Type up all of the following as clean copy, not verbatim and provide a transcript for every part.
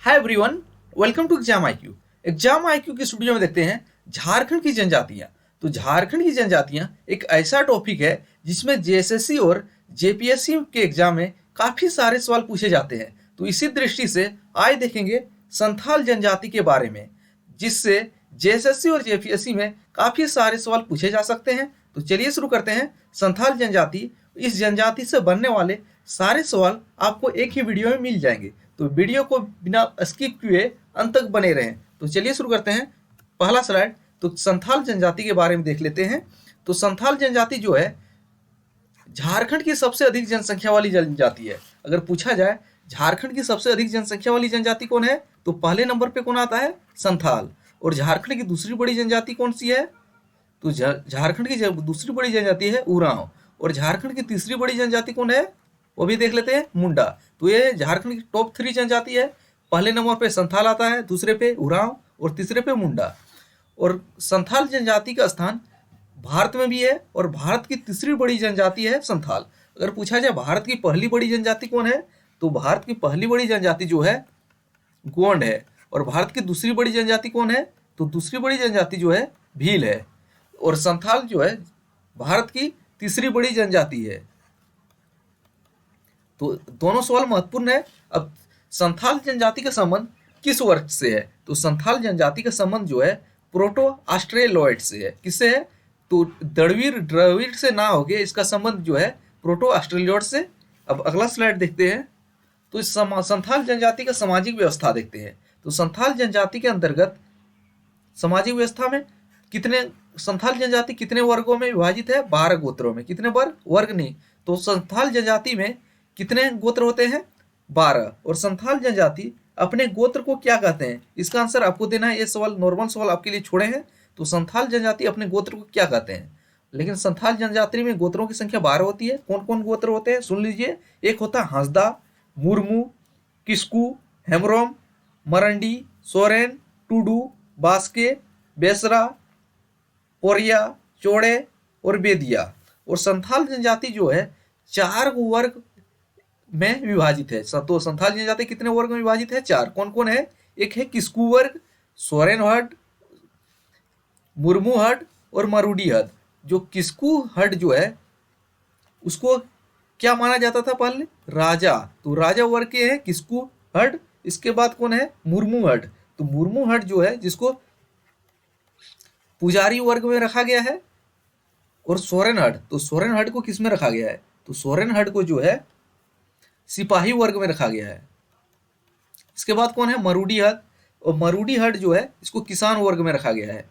Hi everyone, welcome to exam IQ. Exam IQ के studio में देखते हैं झारखंड की जनजातियां। तो झारखंड की जनजातियां एक ऐसा टॉपिक है जिसमें जेएसएससी और जेपीएससी के एग्जाम में काफी सारे सवाल पूछे जाते हैं। तो इसी दृष्टि से आज देखेंगे संथाल जनजाति के बारे में, जिससे जेएसएससी और जेपीएससी में काफी सारे सवाल पूछे जा सकते हैं। तो चलिए शुरू करते हैं। संथाल जनजाति, इस जनजाति से बनने वाले सारे सवाल आपको एक ही वीडियो में मिल जाएंगे। तो वीडियो को बिना स्किप किए अंत तक बने रहें। तो चलिए शुरू करते हैं। पहला स्लाइड, तो संथाल जनजाति के बारे में देख लेते हैं। तो संथाल जनजाति जो है झारखंड की सबसे अधिक जनसंख्या वाली जनजाति है। अगर पूछा जाए झारखंड की सबसे अधिक जनसंख्या वाली जनजाति कौन है, तो पहले नंबर पे कौन आता है? संथाल। और झारखंड की दूसरी बड़ी जनजाति कौन सी है? तो झारखंड की दूसरी बड़ी जनजाति है उरांव। और झारखंड की तीसरी बड़ी जनजाति कौन है, वो भी देख लेते हैं, मुंडा। तो ये झारखंड की टॉप 3 जनजाति है। पहले नंबर पे संथाल आता है, दूसरे पे उरांव और तीसरे पे मुंडा। और संथाल जनजाति का स्थान भारत में भी है और भारत की तीसरी बड़ी जनजाति है संथाल। अगर पूछा जाए भारत की पहली बड़ी जनजाति कौन है, तो भारत की पहली बड़ी जनजाति जो है गोंड है। और भारत की दूसरी बड़ी जनजाति कौन है, तो दूसरी बड़ी जनजाति जो है भील है। और संथाल जो है भारत की तीसरी बड़ी जनजाति है। तो दोनों सवाल महत्वपूर्ण है। अब संथाल जनजाति का संबंध किस वर्ग से है, तो संथाल जनजाति का संबंध जो है प्रोटो ऑस्ट्रेलॉइड से है। किससे है, तो द्रविड़ से ना होके इसका संबंध जो है प्रोटो ऑस्ट्रेलॉइड से। अब अगला स्लाइड देखते हैं। तो इस संथाल जनजाति का सामाजिक व्यवस्था देखते हैं। तो संथाल जनजाति के अंतर्गत सामाजिक व्यवस्था में कितने संथाल जनजाति कितने वर्गों में विभाजित है? 12 गोत्रों में। कितने वर्ग नहीं, तो संथाल जनजाति में कितने गोत्र होते हैं? 12। और संथाल जनजाति अपने गोत्र को क्या कहते हैं, इसका आंसर आपको देना है। ये सवाल नॉर्मल सवाल आपके लिए छोड़े हैं। तो संथाल जनजाति अपने गोत्र को क्या कहते हैं? लेकिन संथाल जनजाति में गोत्रों की संख्या 12 होती है। कौन कौन गोत्र होते हैं, सुन लीजिए। एक होता है हांसदा, मुर्मू, किस्कू, हेमरोम, मरंडी, सोरेन, टूडू, बास्के, बेसरा, पोरिया, चौड़े और बेदिया। और संथाल जनजाति जो है 4 वर्ग में विभाजित है। तो संथाल जनजाति कितने वर्ग में विभाजित है? 4। कौन कौन है? एक है किस्कू वर्ग, सोरेन हट, मुर्मू हट और मरूडी हट। जो किस्कू हट जो है उसको क्या माना जाता था पहले? राजा। तो राजा वर्ग के हैं किस्कू हट। इसके बाद कौन है? मुर्मू हट। तो मुर्मू हट जो है जिसको पुजारी वर्ग में रखा गया है। और सोरेन हट, तो सोरेन हट को किस में रखा गया है? तो सोरेन हट को जो है सिपाही वर्ग में रखा गया है। इसके बाद कौन है? मरूडी हट। और मरूडी हट जो है इसको किसान वर्ग में रखा गया है।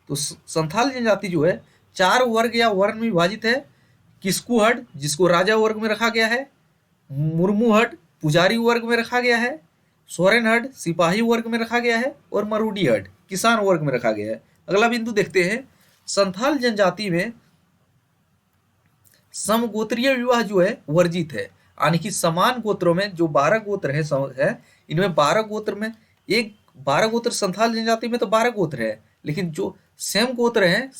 तो संथाल जनजाति जो है 4 वर्ग या वर्ण में विभाजित है। किस्कू हट जिसको राजा वर्ग में रखा गया है, मुर्मू हट पुजारी वर्ग में रखा गया है, सोरेन हट सिपाही वर्ग में रखा गया है और मरूडी हट किसान वर्ग में रखा गया है। अगला बिंदु देखते हैं। संथाल जनजाति में समगोत्रीय विवाह जो है वर्जित है। यानी कि समान गोत्रों में जो 12 गोत्र है इनमें 12 गोत्र में 12 गोत्र संथाल जनजाति में तो 12 गोत्र है, लेकिन जो सेम गोत्र है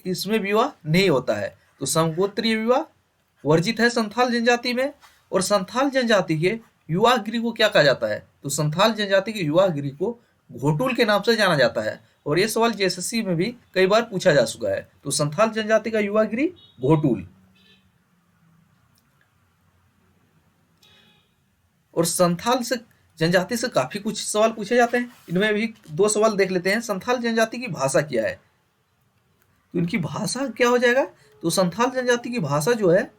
इसमें विवाह नहीं होता है। तो समगोत्रीय विवाह वर्जित है संथाल जनजाति में। और संथाल जनजाति के विवाह गृह को क्या कहा जाता है? तो संथाल जनजाति के विवाह गृह को घोटुल के नाम से जाना जाता है। और ये सवाल जेएसएससी में भी कई बार पूछा जा चुका है। तो संथाल जनजाति का विवाह गृह घोटुल। और संथाल से जनजाति से काफी कुछ सवाल पूछे जाते हैं। इनमें भी 2 सवाल देख लेते हैं। संथाल जनजाति की भाषा क्या है, तो इनकी भाषा क्या हो जाएगा? तो संथाल जनजाति की भाषा जो है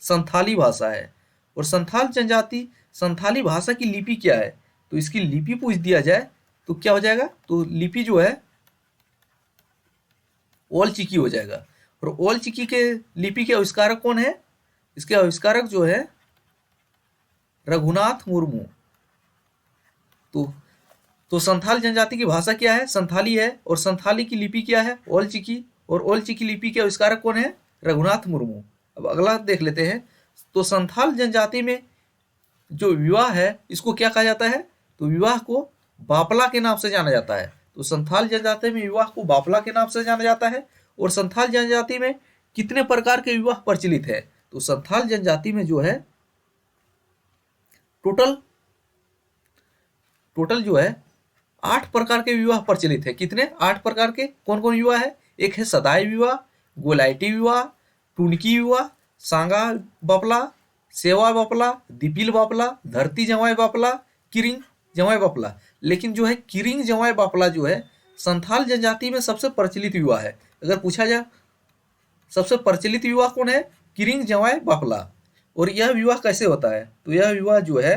संथाली भाषा है। और संथाल जनजाति संथाली भाषा की लिपि क्या है, तो इसकी लिपि पूछ दिया जाए तो क्या हो जाएगा? तो लिपि जो है ओल चिकी हो जाएगा। और ओल चिकी के लिपि के आविष्कारक कौन है? इसके आविष्कारक जो है रघुनाथ मुर्मू। तो संथाल जनजाति की भाषा क्या है? संथाली है। और संथाली की लिपि क्या है? ओल चिकी। और ओल चिकी लिपि के आविष्कारक कौन है? रघुनाथ मुर्मू। अब अगला देख लेते हैं। तो संथाल जनजाति में जो विवाह है इसको क्या कहा जाता है? तो विवाह को बापला के नाम से जाना जाता है। तो संथाल जनजाति में विवाह को बापला के नाम से जाना जाता है। और संथाल जनजाति में कितने प्रकार के विवाह प्रचलित है? तो संथाल जनजाति में जो है टोटल टोटल जो है 8 प्रकार के विवाह प्रचलित है। कितने? 8 प्रकार के। कौन कौन विवाह है? एक है सदाई विवाह, गोलाइटी विवाह, टुनकी विवाह, सांगा बापला, सेवा बापला, दीपिल बापला, धरती जवाई बापला, किरिंग जवाई बापला। लेकिन जो है किरिंग जवाई बापला जो है संथाल जनजाति में सबसे प्रचलित विवाह है। अगर पूछा जाए सबसे प्रचलित विवाह कौन है? किरिंग जवाई बापला। और यह विवाह कैसे होता है? तो यह विवाह जो है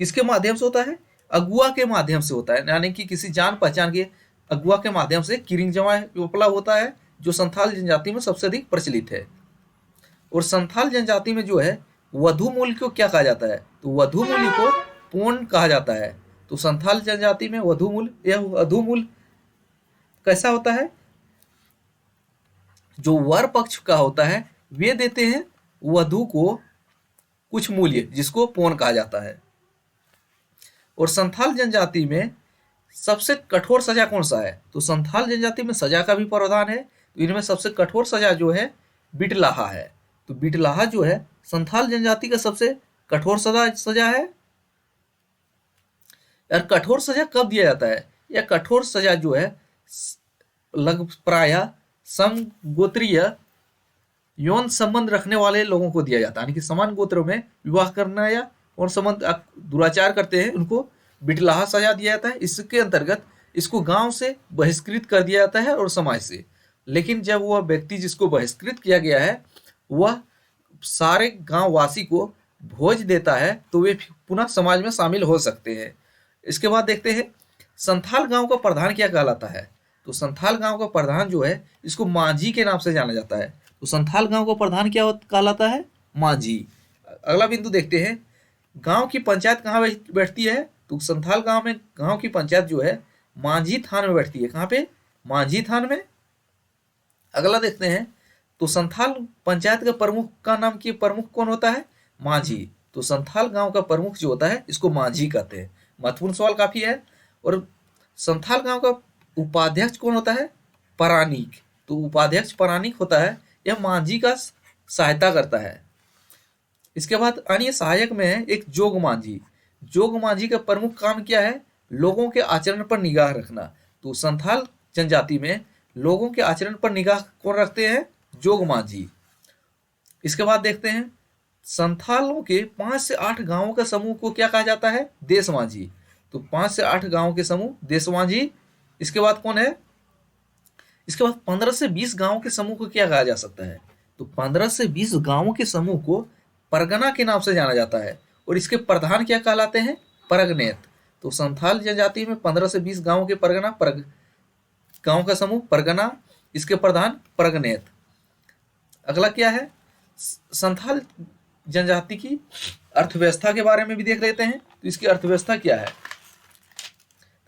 किसके माध्यम से होता है? अगुआ के माध्यम से होता है, यानी कि किसी जान पहचान के अगुआ के माध्यम से किरिंग जवाई बापला होता है, जो संथाल जनजाति में सबसे अधिक प्रचलित है। और संथाल जनजाति में जो है वधु मूल्य को क्या कहा जाता है? तो वधु मूल्य को पोन कहा जाता है। तो संथाल जनजाति में वधु मूल्य, यह वधु मूल्य कैसा होता है? जो वर पक्ष का होता है वे देते हैं वधु को कुछ मूल्य, जिसको पोन कहा जाता है। और संथाल जनजाति में सबसे कठोर सजा कौन सा है? तो संथाल जनजाति में सजा का भी प्रावधान है। तो इनमें सबसे कठोर सजा जो है बिटलाहा है। तो बिटलाहा जो है संथाल जनजाति का सबसे कठोर सजा है। यार कठोर सजा कब दिया जाता है? यह कठोर सजा जो है लग प्राय समगोत्रीय यौन संबंध रखने वाले लोगों को दिया जाता है, यानी कि समान गोत्रों में विवाह करना या और संबंध दुराचार करते हैं उनको बिटलाहा सजा दिया जाता है। इसके अंतर्गत इसको गांव से बहिष्कृत कर दिया जाता है और समाज से। लेकिन जब वह व्यक्ति जिसको बहिष्कृत किया गया है वह सारे गांव वासी को भोज देता है तो वे पुनः समाज में शामिल हो सकते हैं। इसके बाद देखते हैं संथाल गांव का प्रधान क्या कहलाता है? तो संथाल गांव का प्रधान जो है इसको मांझी के नाम से जाना जाता है। तो संथाल गांव का प्रधान क्या कहलाता है? मांझी। अगला बिंदु देखते हैं गांव की पंचायत कहाँ बैठती है? तो संथाल गांव में गांव की पंचायत जो है मांझी थान में बैठती है। कहाँ पे? मांझी थान में। अगला देखते हैं तो संथाल पंचायत के प्रमुख का नाम की प्रमुख कौन होता है? मांझी। तो संथाल गांव का प्रमुख जो होता है इसको मांझी कहते हैं। महत्वपूर्ण सवाल काफी है। और संथाल गांव का उपाध्यक्ष कौन होता है? परानीक। तो उपाध्यक्ष परानीक होता है, यह मांझी का सहायता करता है। इसके बाद अन्य सहायक में है एक जोग मांझी। जोग मांझी का प्रमुख काम क्या है? लोगों के आचरण पर निगाह रखना। तो संथाल जनजाति में लोगों के आचरण पर निगाह कौन रखते हैं? जोग मांझी। इसके बाद देखते हैं संथालों के 5 से 8 गांवों के समूह को क्या कहा जाता है? देश मांझी। तो 5 से 8 गांवों के समूह देश मांझी। इसके बाद कौन है? इसके बाद 15 से 20 गांवों के समूह को क्या कहा जा सकता है? तो 15 से 20 गांवों के समूह को परगना के नाम से जाना जाता है। और इसके प्रधान क्या कहलाते हैं? परगनेत। तो संथाल जनजाति में 15 से 20 गांवों के परगना गांव का समूह परगना, इसके प्रधान परगनेत। अगला क्या है? संथाल जनजाति की अर्थव्यवस्था के बारे में भी देख लेते हैं। तो इसकी अर्थव्यवस्था क्या है?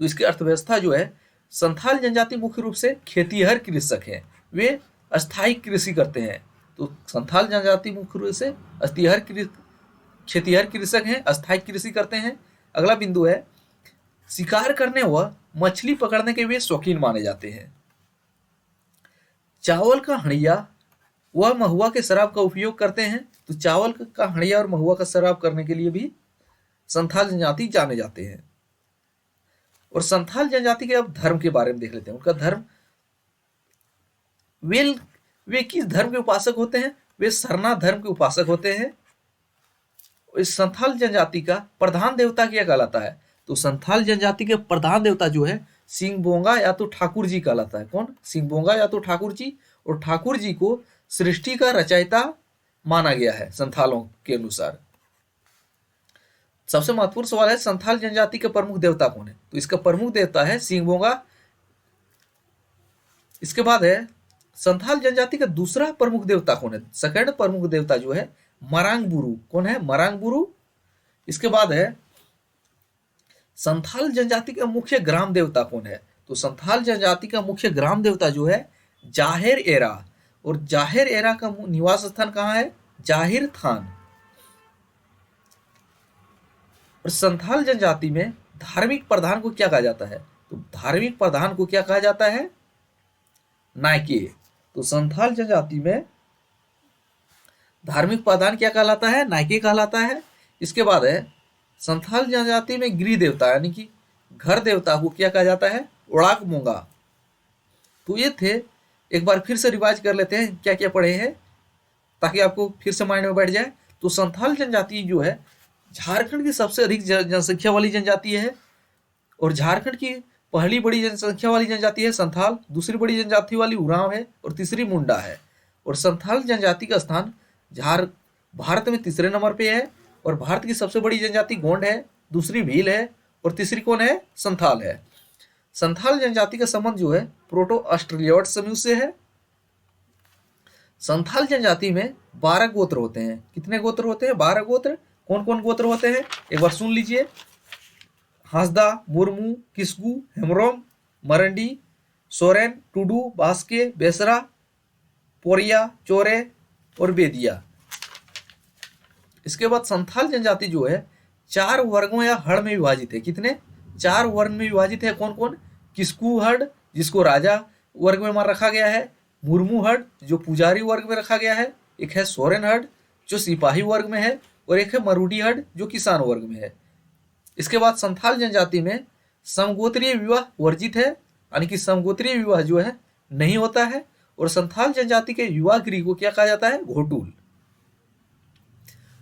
तो इसकी अर्थव्यवस्था जो है संथाल जनजाति मुख्य रूप से खेतीहर कृषक हैं, वे अस्थायी कृषि करते हैं। तो संथाल जनजाति मुख्य रूप से खेतीहर कृषक हैं, अस्थायी कृषि करते हैं। अगला बिंदु है शिकार करने व मछली पकड़ने के वे शौकीन माने जाते हैं। चावल का हड़िया व महुआ के शराब का उपयोग करते हैं। तो चावल का हड़िया और महुआ का शराब करने के लिए भी संथाल जनजाति जाने जाते हैं। और संथाल जनजाति के अब धर्म के बारे में देख लेते हैं। उनका धर्म, वे किस धर्म के उपासक होते हैं? वे सरना धर्म के उपासक होते हैं। इस संथाल जनजाति का प्रधान देवता क्या कहलाता है? तो संथाल जनजाति के प्रधान देवता जो है सिंहबोंगा या तो ठाकुर जी कहलाता है। कौन? सिंहबोंगा या तो ठाकुर जी। और ठाकुर जी को सृष्टि का रचयिता माना गया है संथालों के अनुसार। सबसे महत्वपूर्ण सवाल है संथाल जनजाति के प्रमुख देवता कौन है? तो इसका प्रमुख देवता है सिंहबोंगा। इसके बाद है संथाल जनजाति का दूसरा प्रमुख देवता कौन है? सेकंड प्रमुख देवता जो है मरांग बुरु। कौन है? मरांग बुरु। इसके बाद है संथाल जनजाति का मुख्य ग्राम देवता कौन है? तो संथाल जनजाति का मुख्य ग्राम देवता जो है जाहिर एरा। और जाहिर एरा का निवास स्थान कहाँ है? जाहिर थान। और संथाल जनजाति में धार्मिक प्रधान को क्या कहा जाता है? तो धार्मिक प्रधान को क्या कहा जाता है? नायके। तो संथाल जनजाति में धार्मिक प्रधान क्या कहलाता है? नायके कहलाता है। इसके बाद है संथाल जनजाति में गृह देवता यानी कि घर देवता को क्या कहा जाता है? उड़ाक मूंगा। तो ये थे, एक बार फिर से रिवाइज कर लेते हैं क्या क्या पढ़े हैं ताकि आपको फिर से माइंड में बैठ जाए। तो संथाल जनजाति जो है झारखंड की सबसे अधिक जनसंख्या वाली जनजाति है, और झारखंड की पहली बड़ी जनसंख्या वाली जनजाति है संथाल, दूसरी बड़ी जनजाति वाली उरांव है, और तीसरी मुंडा है। और संथाल जनजाति का स्थान भारत में तीसरे नंबर पे है, और भारत की सबसे बड़ी जनजाति गोंड है, दूसरी भील है, और तीसरी कौन है? संथाल है। संथाल जनजाति का संबंध जो है प्रोटो ऑस्ट्रेलियाइट समूह से है। संथाल जनजाति में 12 गोत्र होते हैं। कितने गोत्र होते हैं? 12 गोत्र। कौन कौन गोत्र होते हैं एक बार सुन लीजिए। हांसदा, मुर्मू, किस्कू, हेमरोम, मरंडी, सोरेन, टुडू, बास्के, बेसरा, पोरिया, चोरे और बेदिया। इसके बाद संथाल जनजाति जो है 4 वर्गों या हड़ में विभाजित है। कितने? 4 वर्ग में विभाजित है। कौन कौन? किस्कू हड़, जिसको राजा वर्ग में रखा गया है, मुर्मू हड़ जो पुजारी वर्ग में रखा गया है, एक है सोरेन हड़ जो सिपाही वर्ग में है, और एक है मरूडी हड़ जो किसान वर्ग में है। इसके बाद संथाल जनजाति में समगोत्रीय विवाह वर्जित है, यानी कि समगोत्रीय विवाह जो है नहीं होता है। और संथाल जनजाति के विवाह गृह को क्या कहा जाता है? घोटूल।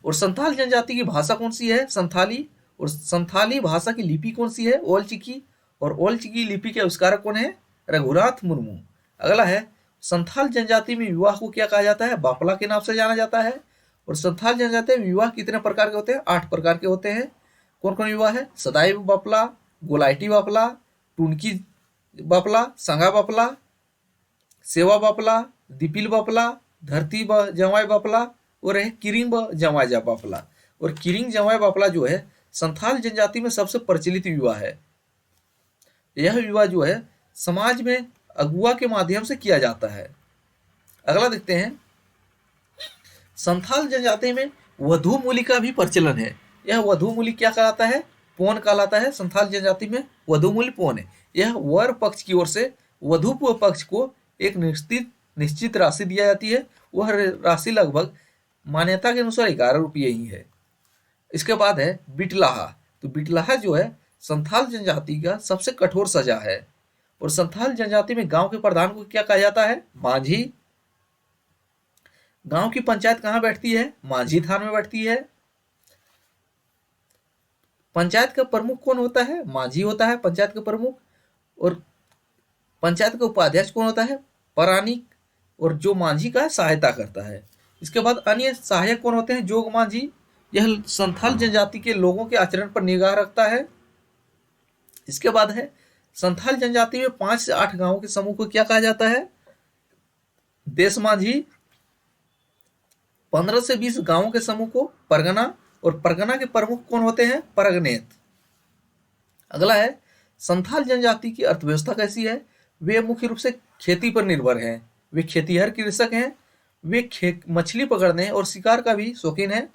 और संथाल जनजाति की भाषा कौन सी है? संथाली। और संथाली भाषा की लिपि कौन सी है? ओल चिकी। और ओल चिकी लिपि के आविष्कारक कौन है? रघुनाथ मुर्मू। अगला है, संथाल जनजाति में विवाह को क्या कहा जाता है? बापला के नाम से जाना जाता है। और संथाल जनजाति में विवाह कितने प्रकार के होते हैं? 8 प्रकार के होते हैं। कौन कौन विवाह है? सदाई बापला, गोलाइटी बापला, टुनकी बापला, संगा बापला, सेवा बापला, दीपिल बापला, धरती जवाई बापला, और है किरिंग जवाई बापला। और किरिंग जवाई बापला जो है संथाल जनजाति में सबसे प्रचलित विवाह है। यह विवाह जो है समाज में अगुआ के माध्यम से किया जाता है। अगला देखते हैं, संथाल जनजाति में वधू मूली का भी प्रचलन है। यह वधू मूली क्या कहलाता है? पौन कहलाता है। संथाल जनजाति में वधू मूली पौन है। यह वर पक्ष की ओर से वधू पक्ष को एक निश्चित राशि दिया जाती है। वह राशि लगभग मान्यता के अनुसार 11 रुपये ही है। इसके बाद है बिटलाहा। तो बिटलाहा जो है संथाल जनजाति का सबसे कठोर सजा है। और संथाल जनजाति में गांव के प्रधान को क्या कहा जाता है? मांझी। गांव की पंचायत कहाँ बैठती है? मांझी थान में बैठती है। पंचायत का प्रमुख कौन होता है? मांझी होता है पंचायत का प्रमुख। और पंचायत का उपाध्यक्ष कौन होता है? परानिक, और जो मांझी का सहायता करता है। इसके बाद अन्य सहायक कौन होते हैं? जोग मांझी। यह संथाल जनजाति के लोगों के आचरण पर निगाह रखता है। इसके बाद है, संथाल जनजाति में 5 से 8 गांवों के समूह को क्या कहा जाता है? देश मांझी। 15 से 20 गांवों के समूह को परगना, और परगना के प्रमुख कौन होते हैं? परगनेत। अगला है, संथाल जनजाति की अर्थव्यवस्था कैसी है? वे मुख्य रूप से खेती पर निर्भर हैं। वे खेतीहर कृषक हैं। वे मछली पकड़ने और शिकार का भी शौकीन है।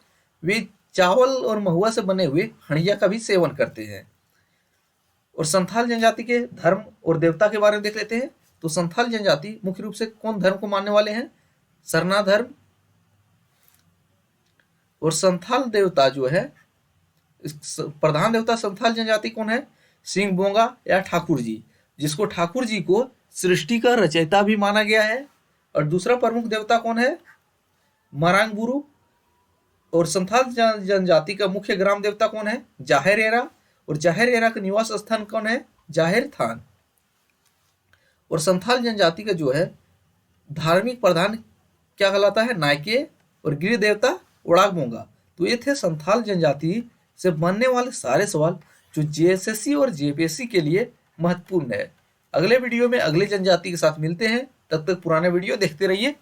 वे चावल और महुआ से बने हुए हड़िया का भी सेवन करते हैं। और संथाल जनजाति के धर्म और देवता के बारे में देख लेते हैं। तो संथाल जनजाति मुख्य रूप से कौन धर्म को मानने वाले हैं? सरना धर्म। और संथाल देवता जो है, प्रधान देवता संथाल जनजाति कौन है? सिंह बोंगा या ठाकुर जी, जिसको ठाकुर जी को सृष्टि का रचयिता भी माना गया है। और दूसरा प्रमुख देवता कौन है? मरांगबुरु। और संथाल जनजाति का मुख्य ग्राम देवता कौन है? जाहिर एरा। और जाहिर एरा का निवास स्थान कौन है? जाहिर थान। और संथाल जनजाति का जो है धार्मिक प्रधान क्या कहलाता है? नायके। और गृह देवता उड़ाक मूंगा। तो ये थे संथाल जनजाति से बनने वाले सारे सवाल जो जेएसएससी और जेपीएससी के लिए महत्वपूर्ण है। अगले वीडियो में अगले जनजाति के साथ मिलते हैं। तब तक पुराने वीडियो देखते रहिए।